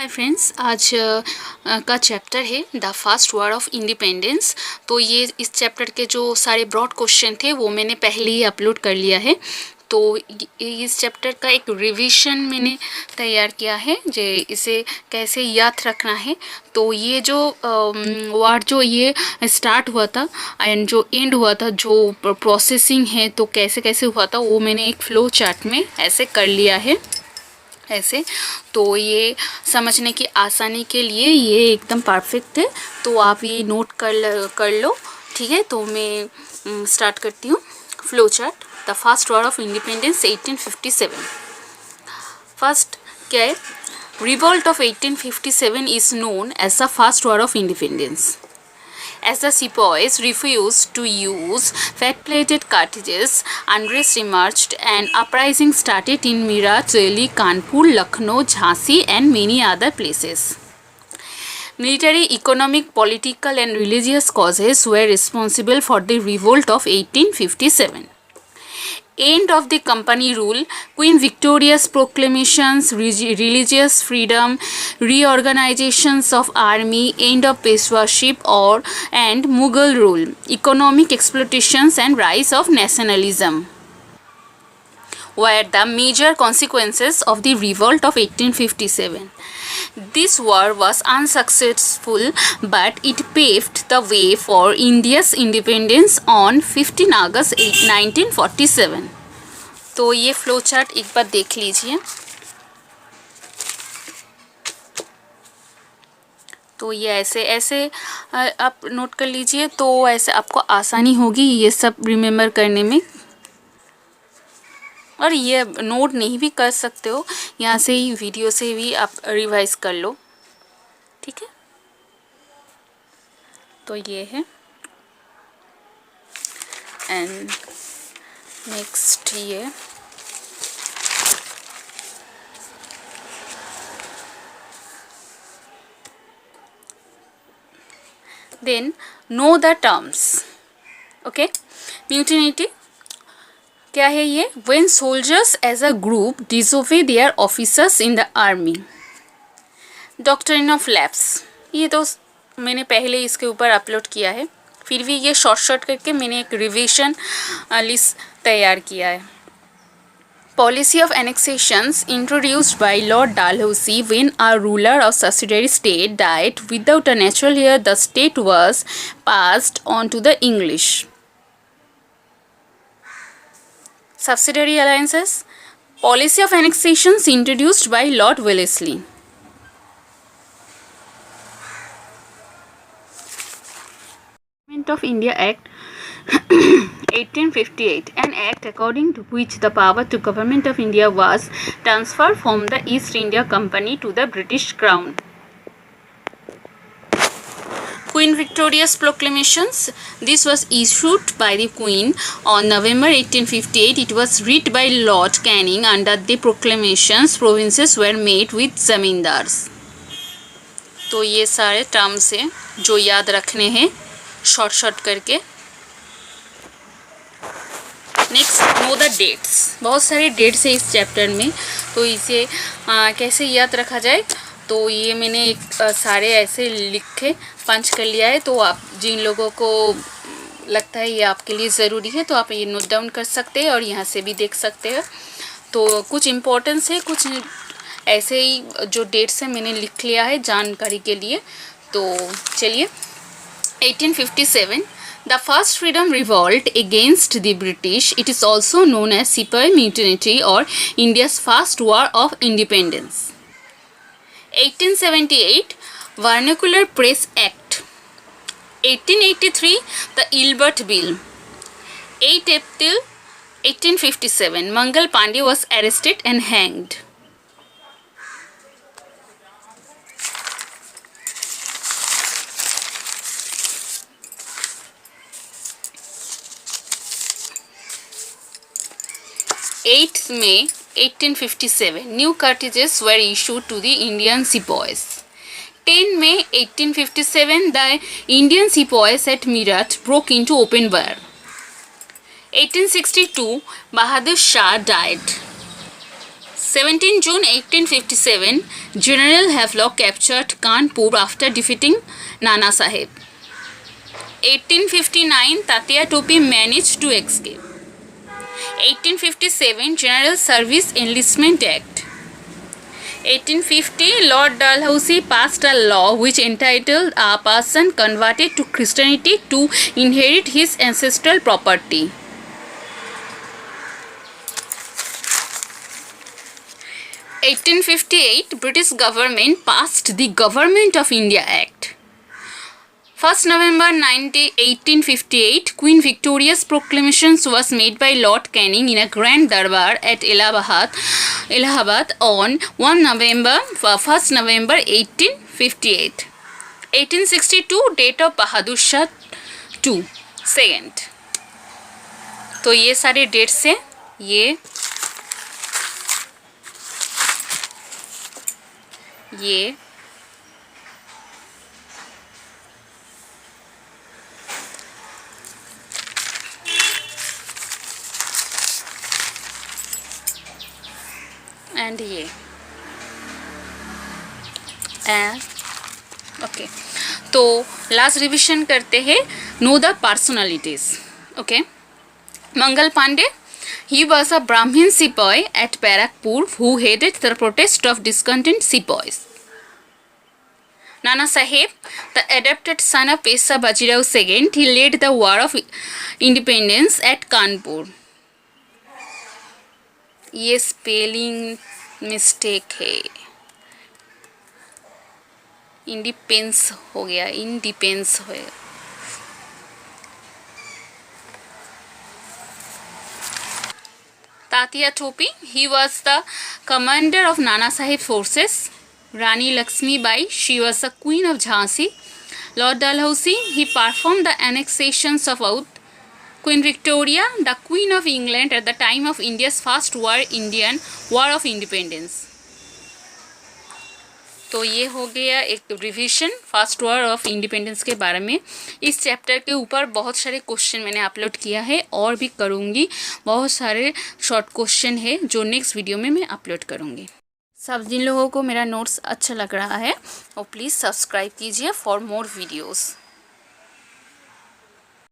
Hi friends, आज का chapter है the first war of independence. तो ये इस चैप्टर के जो सारे ब्रॉड क्वेश्चन थे वो मैंने पहले ही अपलोड कर लिया है। तो इस चैप्टर का एक रिवीजन मैंने तैयार किया है जो इसे कैसे याद रखना है। तो ये जो वार जो ये स्टार्ट हुआ था एंड जो एंड हुआ था, जो प्रोसेसिंग है तो कैसे कैसे हुआ था, वो मैंने एक फ्लो चार्ट में ऐसे कर लिया है ऐसे। तो ये समझने की आसानी के लिए ये एकदम परफेक्ट है। तो आप ये नोट कर लो, ठीक है। तो मैं स्टार्ट करती हूँ। Flow chart, the first war of independence 1857। First क्या है? Revolt of 1857 is known as the first war of independence, as the sepoys refused to use fat-plated cartridges. Unrest emerged and uprising started in Meerut, Delhi, Kanpur, Lucknow, Jhansi and many other places. Military, economic, political and religious causes were responsible for the revolt of 1857. End of the company rule, Queen Victoria's proclamations, religious freedom, reorganizations of army, end of Peshwaship and Mughal rule, economic exploitations and rise of nationalism were the major consequences of the revolt of 1857. This war was unsuccessful, but it paved the way for India's independence on 15 August 1947. तो ये flow chart एक बार देख लीजिए। तो ये ऐसे ऐसे आप नोट कर लीजिए, तो ऐसे आपको आसानी होगी ये सब रिमेम्बर करने में। और ये नोट नहीं भी कर सकते हो, यहाँ से ही वीडियो से भी आप रिवाइज कर लो, ठीक है। तो ये है एंड नेक्स्ट ये then know the terms. Okay, mutiny क्या है ये? When soldiers as a group disobey their officers in the army. Doctrine of lapse, ये तो मैंने पहले इसके ऊपर अपलोड किया है, फिर भी ये शॉर्ट करके मैंने एक रिविजन लिस्ट तैयार किया है। Policy of annexations introduced by Lord Dalhousie when a ruler of subsidiary state died without a natural heir, the state was passed on to the English. Subsidiary alliances, policy of annexations introduced by Lord Wellesley. Government of India Act 1858, an act according to which the power to Government of India was transferred from the East India Company to the British Crown. Queen Victoria's proclamations, this was issued by the Queen on November 1858. It was read by Lord Canning. Under the proclamations, provinces were made with zamindars. तो ये सारे terms हैं जो याद रखने हैं short करके। Next, know the dates. बहुत सारे डेट्स है इस चैप्टर में, तो इसे कैसे याद रखा जाए, तो ये मैंने एक सारे ऐसे लिखे पंच कर लिया है। तो आप जिन लोगों को लगता है ये आपके लिए ज़रूरी है तो आप ये नोट डाउन कर सकते हैं और यहाँ से भी देख सकते हैं। तो कुछ इम्पोर्टेंस है, कुछ ऐसे ही जो डेट्स हैं मैंने लिख लिया है जानकारी के लिए। तो चलिए, 1857, the first freedom revolt against the British. It is also known as Sepoy Mutiny or India's first war of independence. 1878, Vernacular Press Act. 1883, the Ilbert Bill. 8 April 1857, Mangal Pandey was arrested and hanged. 8th May 1857, new cartridges were issued to the Indian sepoys. 10 May 1857, the Indian sepoys at Meerut broke into open war. 1862, Bahadur Shah died. 17 June 1857, General Havelock captured Kanpur after defeating Nana Sahib. 1859, Tatya Topi managed to escape. 1857, General Service Enlistment Act. 1850, Lord Dalhousie passed a law which entitled a person converted to Christianity to inherit his ancestral property. 1858, British government passed the Government of India Act. 1st November 1858, Queen Victoria's proclamation was made by Lord Canning in a grand darbar at Allahabad on 1st November 1858. 1862, date of Bahadur Shah II, second. तो ये सारे dates हैं, ये and ये okay. तो last revision करते हैं. Know the personalities. Okay. Mangal Pandey, he was a Brahmin sepoy at Barakpur who headed the protest of discontent sepoys. Nana Sahib, the adopted son of Pesa Bajirao II, he led the war of independence at Kanpur. ये spelling mistake है, इंडिपेंस हो गया, इंडिपेंस होएगा. Tatya Topi, he was the commander of Nana Sahib forces. Rani Lakshmi Bai, she was the queen of Jhansi. Lord Dalhousie, he performed the annexations of Oudh. Queen Victoria, the Queen of England at the time of India's first war, Indian War of Independence. तो ये हो गया एक revision first war of independence के बारे में. इस chapter के ऊपर बहुत सारे क्वेश्चन मैंने अपलोड किया है और भी करूँगी. बहुत सारे शॉर्ट क्वेश्चन है जो नेक्स्ट वीडियो में मैं अपलोड करूँगी. सब जिन लोगों को मेरा नोट्स अच्छा लग रहा है वो प्लीज़ सब्सक्राइब कीजिए फॉर मोर वीडियोज़.